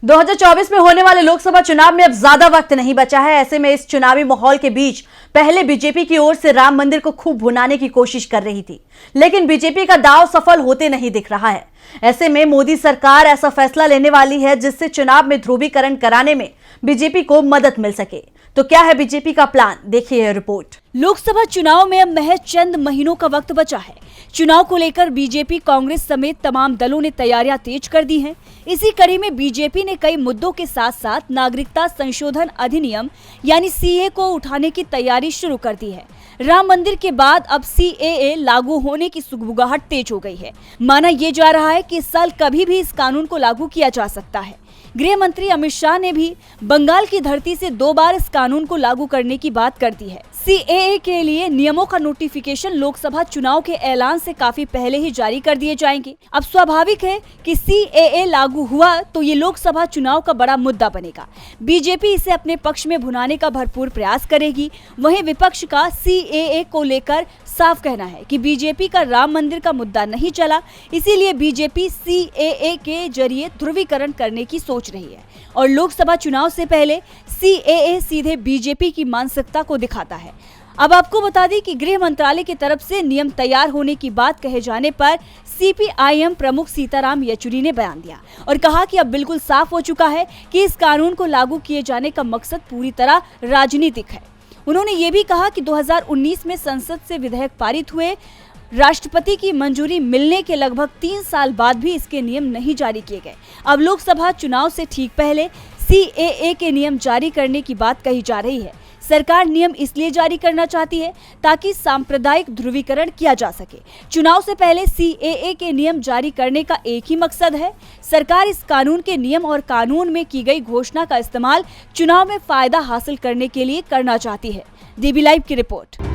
2024 में होने वाले लोकसभा चुनाव में अब ज्यादा वक्त नहीं बचा है। ऐसे में इस चुनावी माहौल के बीच पहले बीजेपी की ओर से राम मंदिर को खूब भुनाने की कोशिश कर रही थी, लेकिन बीजेपी का दांव सफल होते नहीं दिख रहा है। ऐसे में मोदी सरकार ऐसा फैसला लेने वाली है जिससे चुनाव में ध्रुवीकरण कराने में बीजेपी को मदद मिल सके। तो क्या है बीजेपी का प्लान, देखिए यह रिपोर्ट। लोकसभा चुनाव में अब महज चंद महीनों का वक्त बचा है। चुनाव को लेकर बीजेपी, कांग्रेस समेत तमाम दलों ने तैयारियां तेज कर दी हैं। इसी कड़ी में बीजेपी ने कई मुद्दों के साथ साथ नागरिकता संशोधन अधिनियम यानी सीए को उठाने की तैयारी शुरू कर दी है। राम मंदिर के बाद अब सीएए लागू होने की सुगबुगाहट तेज हो गई है। माना यह जा रहा है कि इस साल कभी भी इस कानून को लागू किया जा सकता है। गृह मंत्री अमित शाह ने भी बंगाल की धरती से 2 बार इस कानून को लागू करने की बात कर दी है। सीएए के लिए नियमों का नोटिफिकेशन लोकसभा चुनाव के ऐलान से काफी पहले ही जारी कर दिए जाएंगे। अब स्वाभाविक है कि सीएए लागू हुआ तो ये लोकसभा चुनाव का बड़ा मुद्दा बनेगा। बीजेपी इसे अपने पक्ष में भुनाने का भरपूर प्रयास करेगी। वहीं विपक्ष का सीएए को लेकर साफ कहना है कि बीजेपी का राम मंदिर का मुद्दा नहीं चला, इसीलिए बीजेपी सीएए के जरिए ध्रुवीकरण करने की सोच रही है और लोकसभा चुनाव से पहले सीएए सीधे बीजेपी की मानसिकता को दिखाता है। अब आपको बता दें कि गृह मंत्रालय की तरफ से नियम तैयार होने की बात कहे जाने पर सीपीआईएम प्रमुख सीताराम येचुरी ने बयान दिया और कहा कि अब बिल्कुल साफ हो चुका है कि इस कानून को लागू किए जाने का मकसद पूरी तरह राजनीतिक है। उन्होंने ये भी कहा कि 2019 में संसद से विधेयक पारित हुए, राष्ट्रपति की मंजूरी मिलने के लगभग 3 साल बाद भी इसके नियम नहीं जारी किए गए। अब लोकसभा चुनाव से ठीक पहले सीएए के नियम जारी करने की बात कही जा रही है। सरकार नियम इसलिए जारी करना चाहती है ताकि सांप्रदायिक ध्रुवीकरण किया जा सके। चुनाव से पहले सीएए के नियम जारी करने का एक ही मकसद है। सरकार इस कानून के नियम और कानून में की गई घोषणा का इस्तेमाल चुनाव में फायदा हासिल करने के लिए करना चाहती है। डीबी लाइव की रिपोर्ट।